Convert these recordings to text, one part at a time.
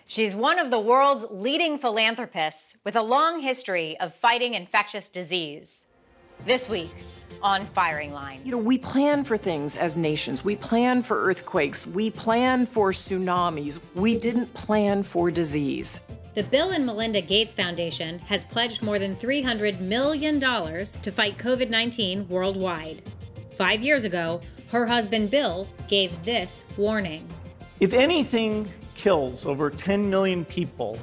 She's one of the world's leading philanthropists with a long history of fighting infectious disease. This week on Firing Line. We plan for things as nations. We plan for earthquakes. We plan for tsunamis. We didn't plan for disease. The Bill and Melinda Gates Foundation has pledged more than $300 million to fight COVID-19 worldwide. 5 years ago, her husband Bill gave this warning. If anything kills over 10 million people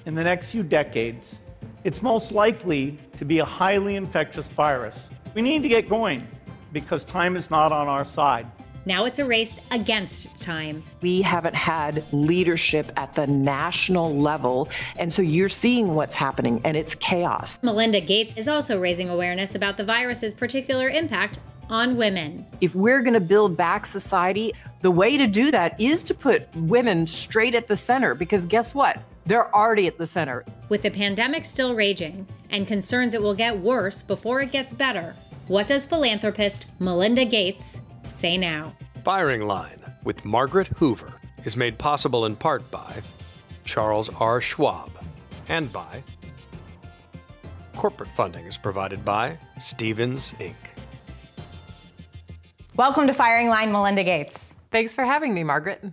in the next few decades, it's most likely to be a highly infectious virus. We need to get going because time is not on our side. Now it's a race against time. We haven't had leadership at the national level, and so you're seeing what's happening, and it's chaos. Melinda Gates is also raising awareness about the virus's particular impact on women. If we're going to build back society, the way to do that is to put women straight at the center, because guess what? They're already at the center. With the pandemic still raging and concerns it will get worse before it gets better, what does philanthropist Melinda Gates say now? Firing Line with Margaret Hoover is made possible in part by Charles R. Schwab and by corporate funding is provided by Stevens Inc. Welcome to Firing Line, Melinda Gates. Thanks for having me, Margaret.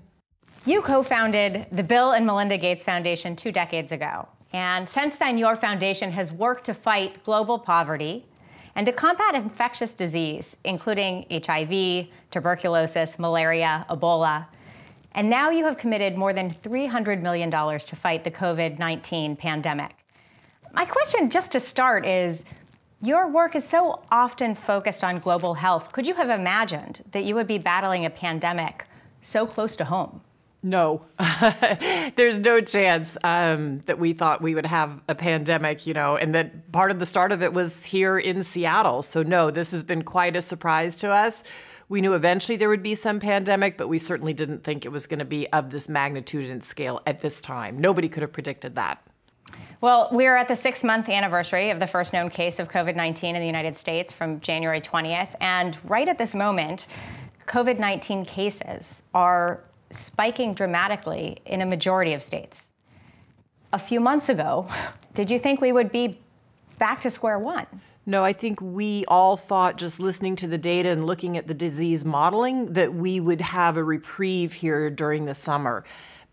You co-founded the Bill and Melinda Gates Foundation 2 decades ago. And since then, your foundation has worked to fight global poverty and to combat infectious disease, including HIV, tuberculosis, malaria, Ebola. And now you have committed more than $300 million to fight the COVID-19 pandemic. My question, just to start, is your work is so often focused on global health. Could you have imagined that you would be battling a pandemic so close to home? No, there's no chance that we thought we would have a pandemic, and that part of the start of it was here in Seattle. So no, this has been quite a surprise to us. We knew eventually there would be some pandemic, but we certainly didn't think it was going to be of this magnitude and scale at this time. Nobody could have predicted that. Well, we're at the 6-month anniversary of the first known case of COVID-19 in the United States from January 20th. And right at this moment, COVID-19 cases are spiking dramatically in a majority of states. A few months ago, did you think we would be back to square one? No, I think we all thought, just listening to the data and looking at the disease modeling, that we would have a reprieve here during the summer.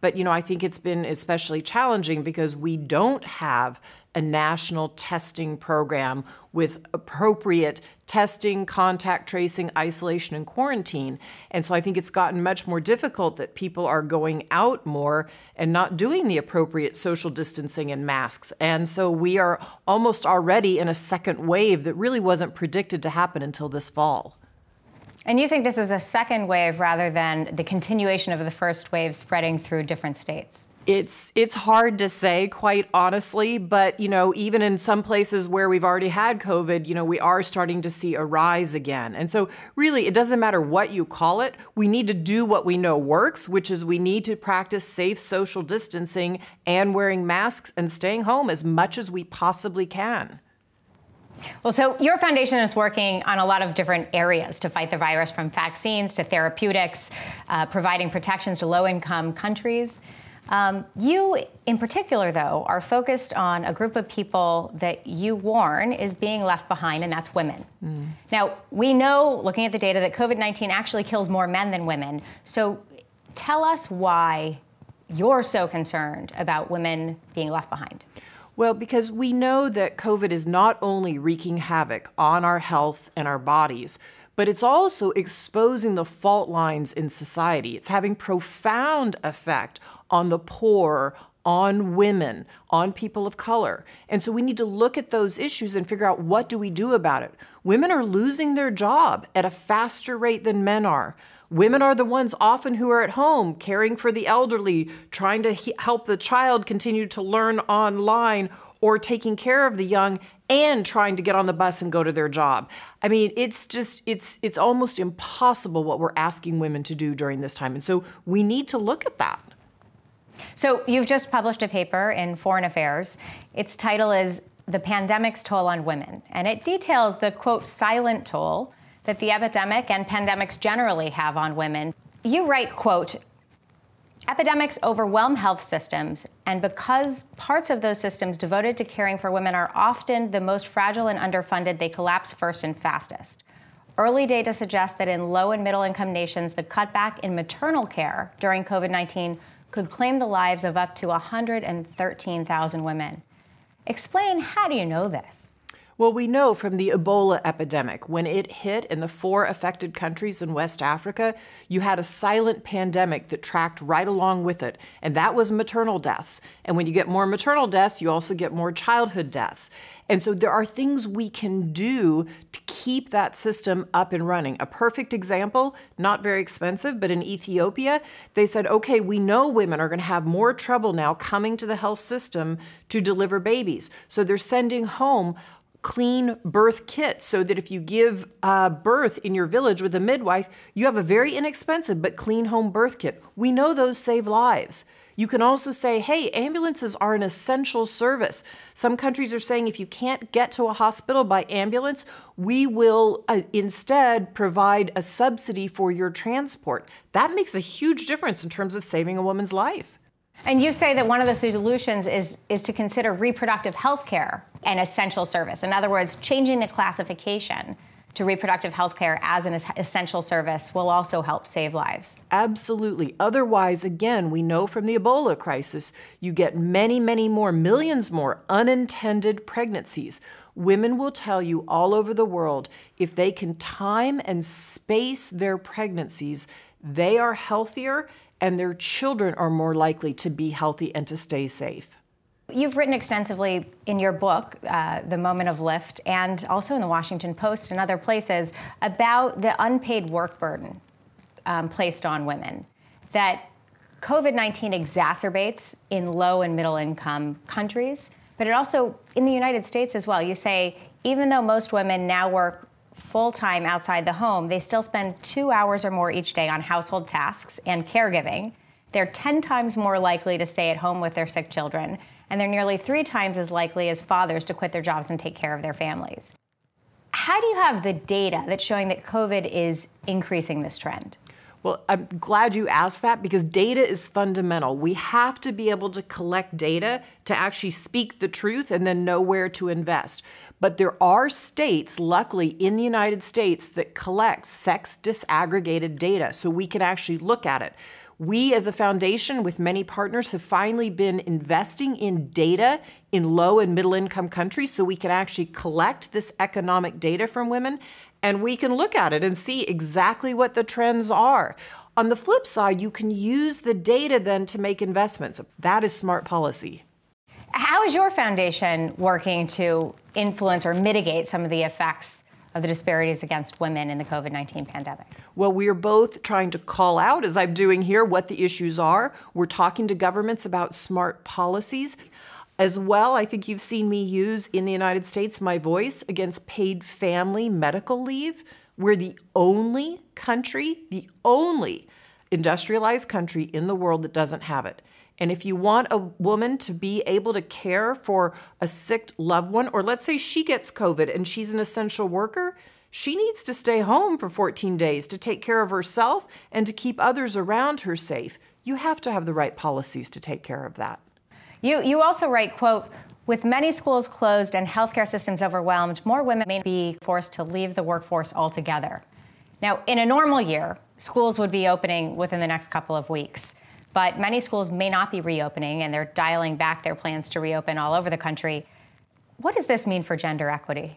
But, I think it's been especially challenging because we don't have a national testing program with appropriate testing, contact tracing, isolation, and quarantine. And so I think it's gotten much more difficult that people are going out more and not doing the appropriate social distancing and masks. And so we are almost already in a second wave that really wasn't predicted to happen until this fall. And you think this is a second wave rather than the continuation of the first wave spreading through different states? It's hard to say, quite honestly, but, even in some places where we've already had COVID, we are starting to see a rise again. And so really, it doesn't matter what you call it. We need to do what we know works, which is we need to practice safe social distancing and wearing masks and staying home as much as we possibly can. Well, so your foundation is working on a lot of different areas to fight the virus, from vaccines to therapeutics, providing protections to low-income countries. You, in particular, though, are focused on a group of people that you warn is being left behind, and that's women. Now, we know, looking at the data, that COVID-19 actually kills more men than women. So tell us why you're so concerned about women being left behind. Well, because we know that COVID is not only wreaking havoc on our health and our bodies, but it's also exposing the fault lines in society. It's having profound effect on the poor, on women, on people of color. And so we need to look at those issues and figure out, what do we do about it? Women are losing their job at a faster rate than men are. Women are the ones often who are at home caring for the elderly, trying to help the child continue to learn online, or taking care of the young and trying to get on the bus and go to their job. I mean, it's almost impossible what we're asking women to do during this time. And so we need to look at that. So you've just published a paper in Foreign Affairs. Its title is The Pandemic's Toll on Women, and it details the, quote, silent toll that the epidemic and pandemics generally have on women. You write, quote, Epidemics overwhelm health systems, and because parts of those systems devoted to caring for women are often the most fragile and underfunded, they collapse first and fastest. Early data suggests that in low and middle income nations, the cutback in maternal care during COVID-19 could claim the lives of up to 113,000 women. Explain, how do you know this? Well, we know from the Ebola epidemic, when it hit in the 4 affected countries in West Africa, you had a silent pandemic that tracked right along with it, and that was maternal deaths. And when you get more maternal deaths, you also get more childhood deaths. And so there are things we can do to keep that system up and running. A perfect example, not very expensive, but in Ethiopia, they said, okay, we know women are going to have more trouble now coming to the health system to deliver babies. So they're sending home clean birth kits so that if you give birth in your village with a midwife, you have a very inexpensive but clean home birth kit. We know those save lives. You can also say, hey, ambulances are an essential service. Some countries are saying if you can't get to a hospital by ambulance, we will instead provide a subsidy for your transport. That makes a huge difference in terms of saving a woman's life. And you say that one of the solutions is to consider reproductive health care an essential service. In other words, changing the classification to reproductive health care as an essential service will also help save lives. Absolutely. Otherwise, again, we know from the Ebola crisis, you get many, many more, millions more unintended pregnancies. Women will tell you all over the world, if they can time and space their pregnancies, they are healthier and their children are more likely to be healthy and to stay safe. You've written extensively in your book, The Moment of Lift, and also in the Washington Post and other places, about the unpaid work burden placed on women that COVID-19 exacerbates in low and middle income countries, but it also, in the United States as well. You say, even though most women now work full-time outside the home, they still spend 2 hours or more each day on household tasks and caregiving. They're 10 times more likely to stay at home with their sick children, and they're nearly 3 times as likely as fathers to quit their jobs and take care of their families. How do you have the data that's showing that COVID is increasing this trend? Well, I'm glad you asked that because data is fundamental. We have to be able to collect data to actually speak the truth and then know where to invest. But there are states, luckily in the United States, that collect sex disaggregated data so we can actually look at it. We as a foundation with many partners have finally been investing in data in low and middle income countries so we can actually collect this economic data from women and we can look at it and see exactly what the trends are. On the flip side, you can use the data then to make investments. That is smart policy. How is your foundation working to influence or mitigate some of the effects of the disparities against women in the COVID-19 pandemic? Well, we are both trying to call out, as I'm doing here, what the issues are. We're talking to governments about smart policies. As well, I think you've seen me use in the United States my voice against paid family medical leave. We're the only country, the only industrialized country in the world that doesn't have it. And if you want a woman to be able to care for a sick loved one, or let's say she gets COVID and she's an essential worker, she needs to stay home for 14 days to take care of herself and to keep others around her safe. You have to have the right policies to take care of that. You also write, quote, with many schools closed and healthcare systems overwhelmed, more women may be forced to leave the workforce altogether. Now, in a normal year, schools would be opening within the next couple of weeks. But many schools may not be reopening, and they're dialing back their plans to reopen all over the country. What does this mean for gender equity?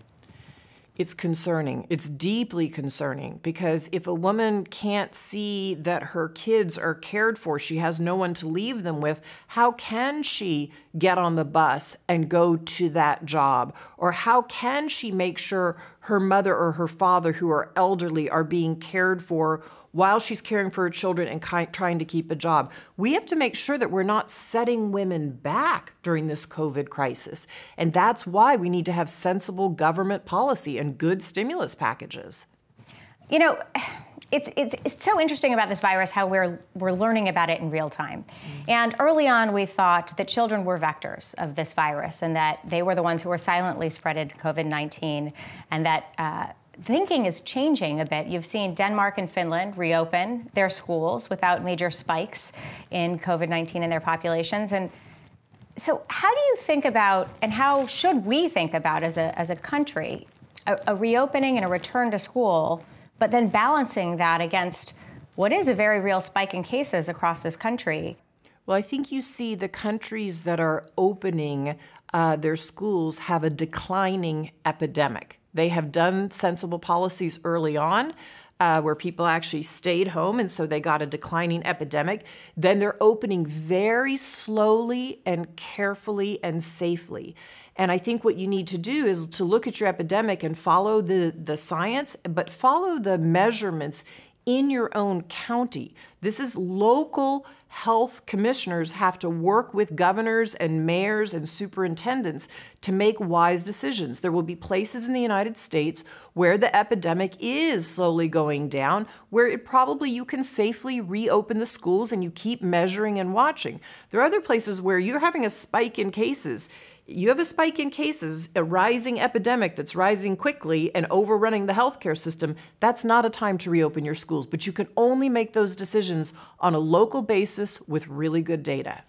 It's concerning. It's deeply concerning because if a woman can't see that her kids are cared for, she has no one to leave them with, how can she get on the bus and go to that job? Or how can she make sure her mother or her father who are elderly are being cared for while she's caring for her children and trying to keep a job? We have to make sure that we're not setting women back during this COVID crisis. And that's why we need to have sensible government policy and good stimulus packages. You know, it's so interesting about this virus how we're learning about it in real time. And early on, we thought that children were vectors of this virus and that they were the ones who were silently spreading COVID-19 and that thinking is changing a bit. You've seen Denmark and Finland reopen their schools without major spikes in COVID-19 in their populations. And so how do you think about, and how should we think about as a country, a reopening and a return to school, but then balancing that against what is a very real spike in cases across this country? Well, I think you see the countries that are opening their schools have a declining epidemic. They have done sensible policies early on where people actually stayed home, and so they got a declining epidemic. Then they're opening very slowly and carefully and safely. And I think what you need to do is to look at your epidemic and follow the science, but follow the measurements in your own county. This is local health commissioners have to work with governors and mayors and superintendents to make wise decisions. There will be places in the United States where the epidemic is slowly going down, where it probably you can safely reopen the schools and you keep measuring and watching. There are other places where you're having a spike in cases. You have a spike in cases, a rising epidemic that's rising quickly and overrunning the healthcare system. That's not a time to reopen your schools, but you can only make those decisions on a local basis with really good data.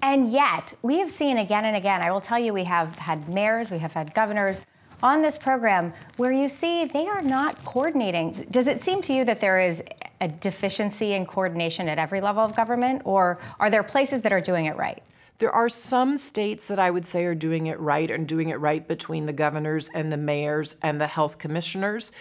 And yet, we have seen again and again, I will tell you, we have had mayors, we have had governors on this program where you see they are not coordinating. Does it seem to you that there is a deficiency in coordination at every level of government, or are there places that are doing it right? There are some states that I would say are doing it right and doing it right between the governors and the mayors and the health commissioners.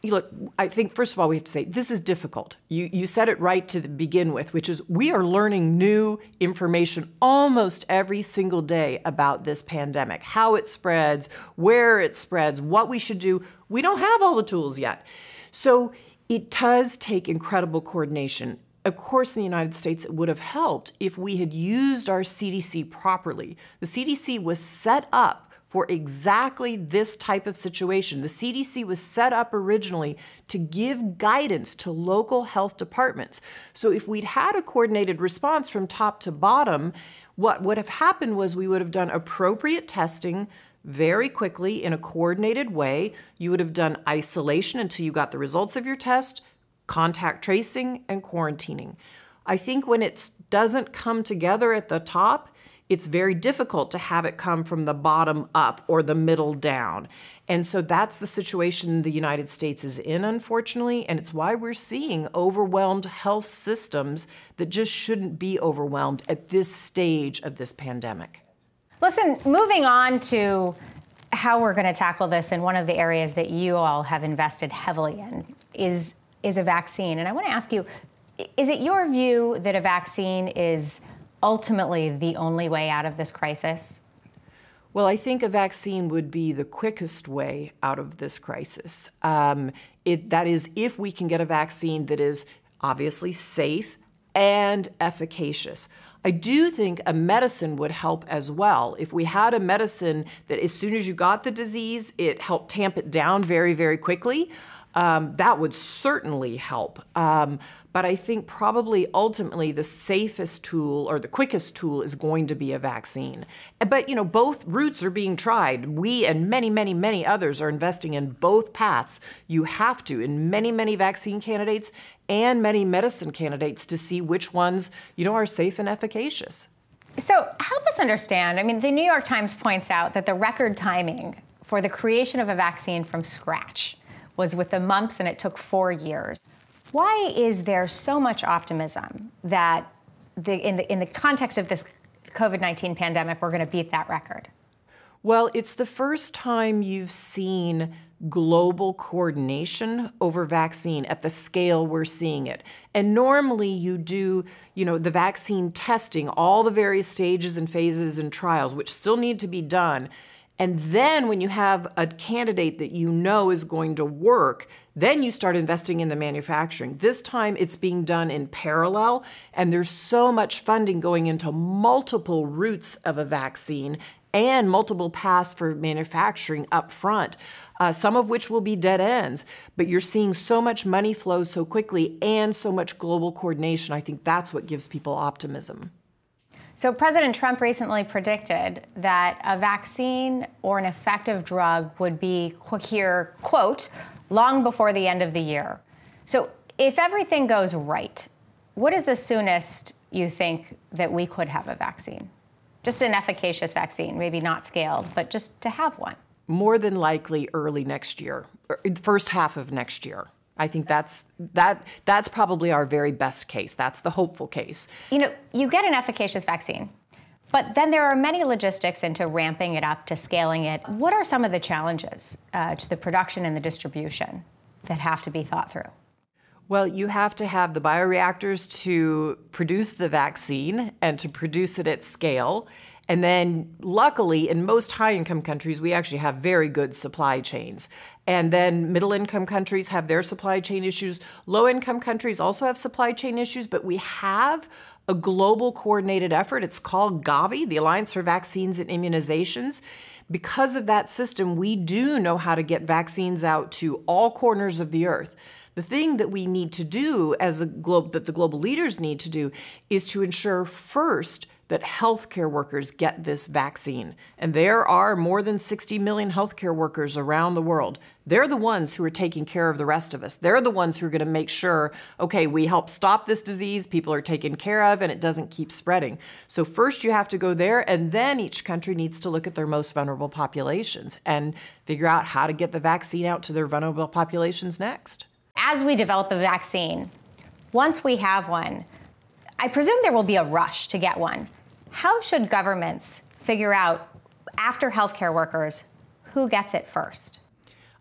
Look, I think, first of all, we have to say this is difficult. You said it right to begin with, which is we are learning new information almost every single day about this pandemic, how it spreads, where it spreads, what we should do. We don't have all the tools yet. So it does take incredible coordination. Of course, in the United States, it would have helped if we had used our CDC properly. The CDC was set up for exactly this type of situation. The CDC was set up originally to give guidance to local health departments. So if we'd had a coordinated response from top to bottom, what would have happened was we would have done appropriate testing very quickly in a coordinated way. You would have done isolation until you got the results of your test, contact tracing, and quarantining. I think when it doesn't come together at the top, it's very difficult to have it come from the bottom up or the middle down. And so that's the situation the United States is in, unfortunately, and it's why we're seeing overwhelmed health systems that just shouldn't be overwhelmed at this stage of this pandemic. Listen, moving on to how we're going to tackle this, and one of the areas that you all have invested heavily in is a vaccine. And I want to ask you, is it your view that a vaccine is ultimately the only way out of this crisis? Well, I think a vaccine would be the quickest way out of this crisis. That is, if we can get a vaccine that is obviously safe and efficacious. I do think a medicine would help as well. If we had a medicine that as soon as you got the disease, it helped tamp it down very, very quickly, that would certainly help. But I think probably ultimately the safest tool or the quickest tool is going to be a vaccine. But, you know, both routes are being tried. We and many, many, many others are investing in both paths. You have to, in many, many vaccine candidates and many medicine candidates, to see which ones, you know, are safe and efficacious. So help us understand. I mean, the New York Times points out that the record timing for the creation of a vaccine from scratch was with the mumps, and it took 4 years. Why is there so much optimism that in the context of this COVID-19 pandemic, we're going to beat that record? Well, it's the first time you've seen global coordination over vaccine at the scale we're seeing it. And normally you do, you know, the vaccine testing, all the various stages and phases and trials, which still need to be done. And then when you have a candidate that you know is going to work, then you start investing in the manufacturing. This time it's being done in parallel, and there's so much funding going into multiple routes of a vaccine and multiple paths for manufacturing up front, some of which will be dead ends. But you're seeing so much money flow so quickly and so much global coordination. I think that's what gives people optimism. So President Trump recently predicted that a vaccine or an effective drug would be here, quote, long before the end of the year. So if everything goes right, what is the soonest you think that we could have a vaccine? Just an efficacious vaccine, maybe not scaled, but just to have one. More than likely early next year, first half of next year. I think that's probably our very best case. That's the hopeful case. You know, you get an efficacious vaccine, but then there are many logistics into ramping it up, to scaling it. What are some of the challenges to the production and the distribution that have to be thought through? Well, you have to have the bioreactors to produce the vaccine and to produce it at scale. And then luckily, in most high-income countries, we actually have very good supply chains. And then middle-income countries have their supply chain issues. Low-income countries also have supply chain issues, but we have a global coordinated effort. It's called Gavi, the Alliance for Vaccines and Immunizations. Because of that system, we do know how to get vaccines out to all corners of the earth. The thing that we need to do as a that the global leaders need to do is to ensure first that healthcare workers get this vaccine. And there are more than 60 million healthcare workers around the world. They're the ones who are taking care of the rest of us. They're the ones who are going to make sure, okay, we help stop this disease, people are taken care of, and it doesn't keep spreading. So first you have to go there, and then each country needs to look at their most vulnerable populations and figure out how to get the vaccine out to their vulnerable populations next. As we develop a vaccine, once we have one, I presume there will be a rush to get one. How should governments figure out, after healthcare workers, who gets it first?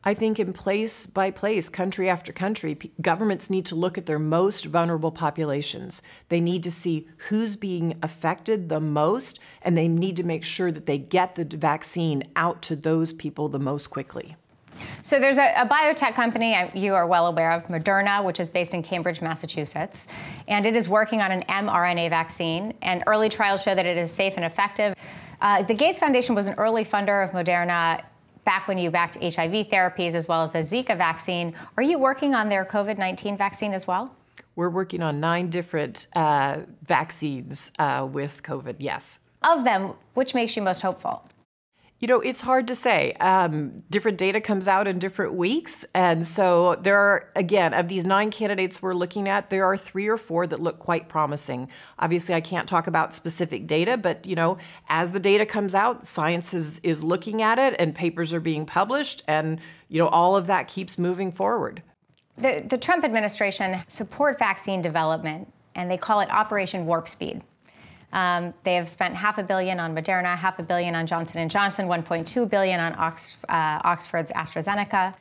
I think in place by place, country after country, governments need to look at their most vulnerable populations. They need to see who's being affected the most, and they need to make sure that they get the vaccine out to those people the most quickly. So there's a biotech company you are well aware of, Moderna, which is based in Cambridge, Massachusetts, and it is working on an mRNA vaccine, and early trials show that it is safe and effective. The Gates Foundation was an early funder of Moderna back when you backed HIV therapies as well as a Zika vaccine. Are you working on their COVID-19 vaccine as well? We're working on 9 different vaccines with COVID, yes. Of them, which makes you most hopeful? You know, it's hard to say. Different data comes out in different weeks. And so there are, again, of these 9 candidates we're looking at, there are 3 or 4 that look quite promising. Obviously, I can't talk about specific data, but, you know, as the data comes out, science is looking at it and papers are being published. And, you know, all of that keeps moving forward. The Trump administration support vaccine development, and they call it Operation Warp Speed. They have spent $500 million on Moderna, $500 million on Johnson & Johnson, $1.2 billion on Oxford's AstraZeneca.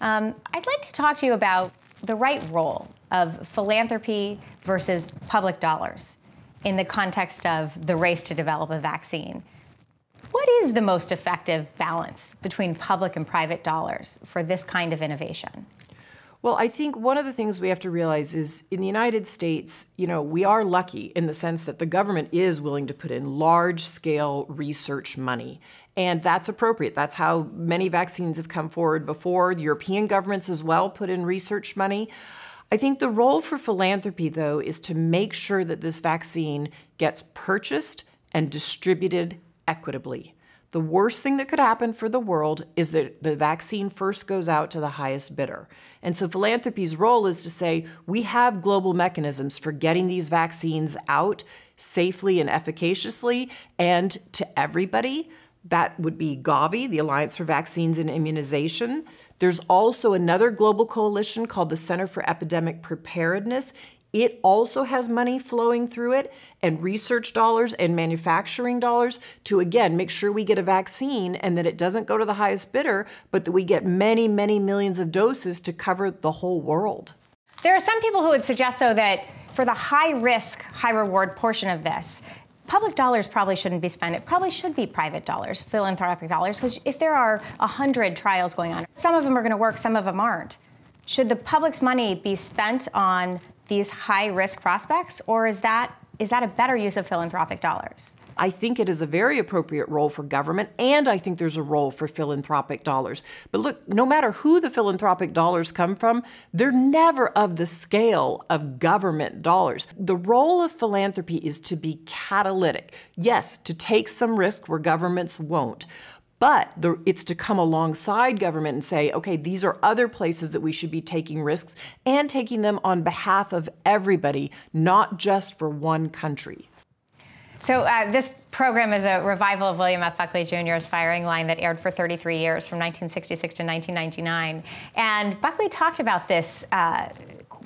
I'd like to talk to you about the right role of philanthropy versus public dollars in the context of the race to develop a vaccine. What is the most effective balance between public and private dollars for this kind of innovation? Well, I think one of the things we have to realize is in the United States, you know, we are lucky in the sense that the government is willing to put in large-scale research money. And that's appropriate. That's how many vaccines have come forward before. European governments as well put in research money. I think the role for philanthropy, though, is to make sure that this vaccine gets purchased and distributed equitably. The worst thing that could happen for the world is that the vaccine first goes out to the highest bidder. And so philanthropy's role is to say, we have global mechanisms for getting these vaccines out safely and efficaciously and to everybody. That would be Gavi, the Alliance for Vaccines and Immunization. There's also another global coalition called the Center for Epidemic Preparedness. It also has money flowing through it and research dollars and manufacturing dollars to, again, make sure we get a vaccine and that it doesn't go to the highest bidder, but that we get many, many millions of doses to cover the whole world. There are some people who would suggest, though, that for the high-risk, high-reward portion of this, public dollars probably shouldn't be spent. It probably should be private dollars, philanthropic dollars, because if there are 100 trials going on, some of them are going to work, some of them aren't. Should the public's money be spent on these high-risk prospects, or is that is that a better use of philanthropic dollars? I think it is a very appropriate role for government, and I think there's a role for philanthropic dollars. But look, no matter who the philanthropic dollars come from, they're never of the scale of government dollars. The role of philanthropy is to be catalytic. Yes, to take some risk where governments won't. But it's to come alongside government and say, okay, these are other places that we should be taking risks and taking them on behalf of everybody, not just for one country. So this program is a revival of William F. Buckley Jr.'s Firing Line that aired for 33 years, from 1966 to 1999. And Buckley talked about this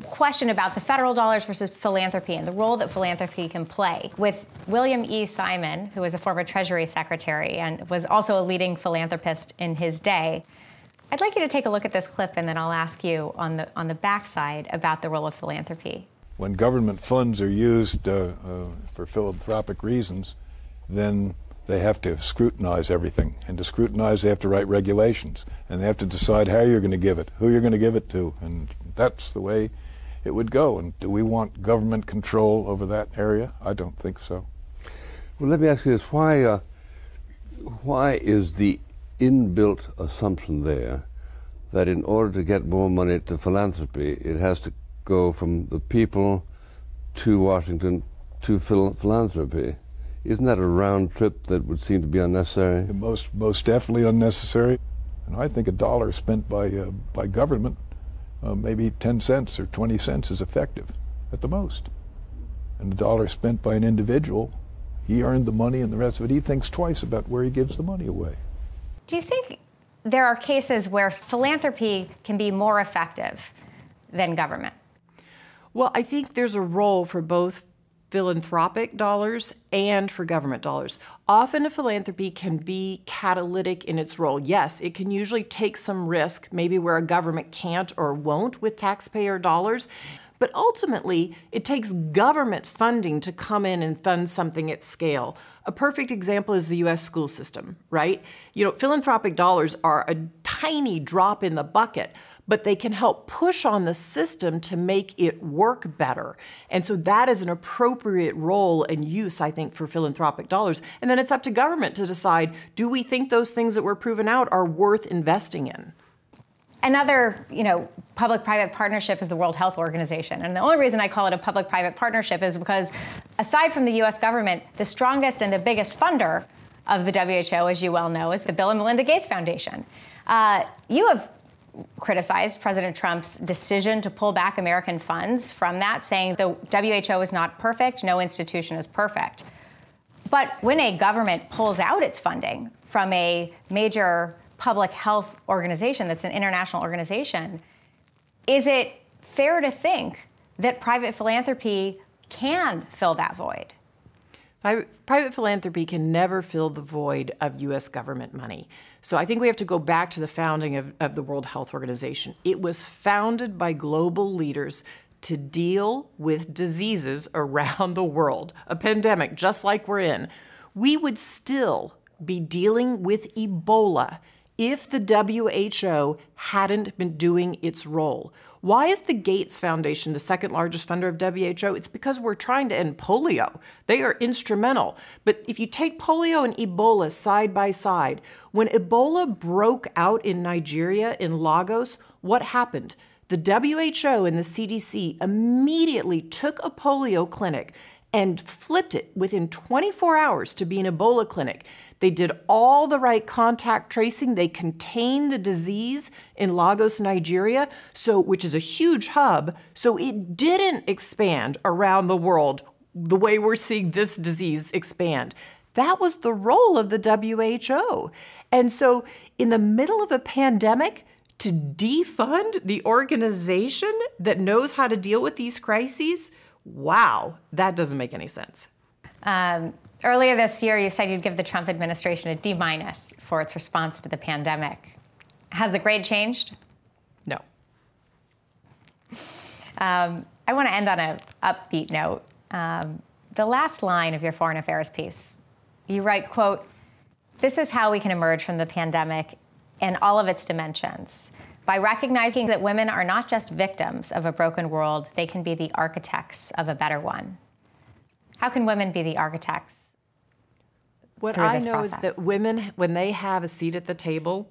question about the federal dollars versus philanthropy and the role that philanthropy can play with William E. Simon, who was a former Treasury Secretary and was also a leading philanthropist in his day. I'd like you to take a look at this clip, and then I'll ask you on the backside about the role of philanthropy. When government funds are used for philanthropic reasons, then they have to scrutinize everything. And to scrutinize, they have to write regulations. And they have to decide how you're going to give it, who you're going to give it to. And that's the way it would go. And do we want government control over that area? I don't think so. Well, let me ask you this. Why is the inbuilt assumption there that in order to get more money to philanthropy, it has to go from the people to Washington to philanthropy? Isn't that a round trip that would seem to be unnecessary? Most definitely unnecessary. And I think $1 spent by government, maybe 10 cents or 20 cents is effective at the most. And $1 spent by an individual, he earned the money, and the rest of it, he thinks twice about where he gives the money away. Do you think there are cases where philanthropy can be more effective than government? Well, I think there's a role for both philanthropic dollars and for government dollars. Often a philanthropy can be catalytic in its role. Yes, it can usually take some risk, maybe where a government can't or won't with taxpayer dollars. But ultimately, it takes government funding to come in and fund something at scale. A perfect example is the U.S. school system, right? You know, philanthropic dollars are a tiny drop in the bucket, but they can help push on the system to make it work better. And so that is an appropriate role and use, I think, for philanthropic dollars. And then it's up to government to decide, do we think those things that were proven out are worth investing in? Another, public-private partnership is the World Health Organization. And the only reason I call it a public-private partnership is because, aside from the U.S. government, the strongest and the biggest funder of the WHO, as you well know, is the Bill and Melinda Gates Foundation. You have criticized President Trump's decision to pull back American funds from that, saying the WHO is not perfect, no institution is perfect. But when a government pulls out its funding from a major public health organization that's an international organization, is it fair to think that private philanthropy can fill that void? Private philanthropy can never fill the void of U.S. government money. So I think we have to go back to the founding of the World Health Organization. It was founded by global leaders to deal with diseases around the world, a pandemic just like we're in. We would still be dealing with Ebola if the WHO hadn't been doing its role. Why is the Gates Foundation the second largest funder of WHO? It's because we're trying to end polio. They are instrumental. But if you take polio and Ebola side by side, when Ebola broke out in Nigeria, in Lagos, what happened? The WHO and the CDC immediately took a polio clinic and flipped it within 24 hours to be an Ebola clinic. They did all the right contact tracing. They contained the disease in Lagos, Nigeria, which is a huge hub, so it didn't expand around the world the way we're seeing this disease expand. That was the role of the WHO. And so in the middle of a pandemic, to defund the organization that knows how to deal with these crises, wow, that doesn't make any sense. Earlier this year, you said you'd give the Trump administration a D- for its response to the pandemic. Has the grade changed? No. I want to end on an upbeat note. The last line of your foreign affairs piece, you write, quote, "This is how we can emerge from the pandemic in all of its dimensions. By recognizing that women are not just victims of a broken world, they can be the architects of a better one." How can women be the architects? What I know is that women, when they have a seat at the table,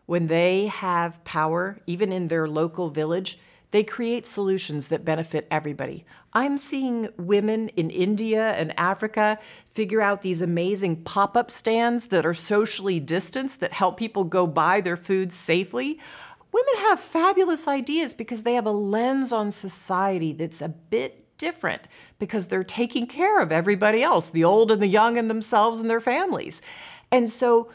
when they have power, even in their local village, they create solutions that benefit everybody. I'm seeing women in India and Africa figure out these amazing pop-up stands that are socially distanced that help people go buy their food safely. Women have fabulous ideas because they have a lens on society that's a bit different because they're taking care of everybody else, the old and the young and themselves and their families. And so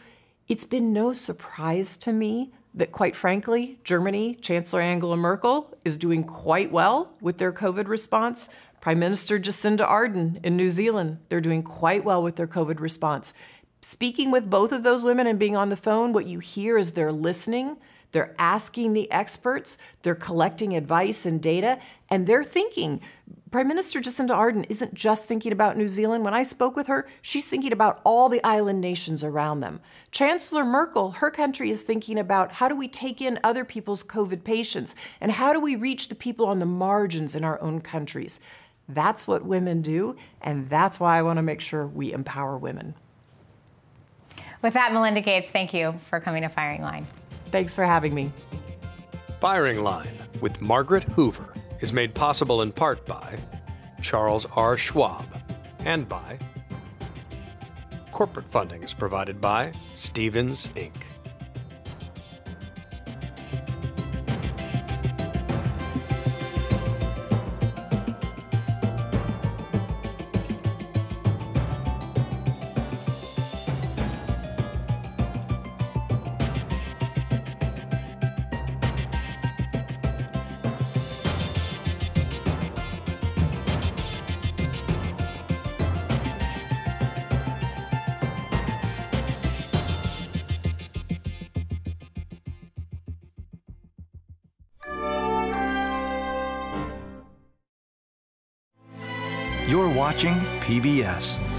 it's been no surprise to me that, quite frankly, Germany, Chancellor Angela Merkel, is doing quite well with their COVID response. Prime Minister Jacinda Ardern in New Zealand, they're doing quite well with their COVID response. Speaking with both of those women and being on the phone, what you hear is they're listening, they're asking the experts, they're collecting advice and data, and they're thinking. Prime Minister Jacinda Ardern isn't just thinking about New Zealand. When I spoke with her, she's thinking about all the island nations around them. Chancellor Merkel, her country is thinking about how do we take in other people's COVID patients and how do we reach the people on the margins in our own countries. That's what women do, and that's why I want to make sure we empower women. With that, Melinda Gates, thank you for coming to Firing Line. Thanks for having me. Firing Line with Margaret Hoover is made possible in part by Charles R. Schwab and by corporate funding is provided by Stevens, Inc. You're watching PBS.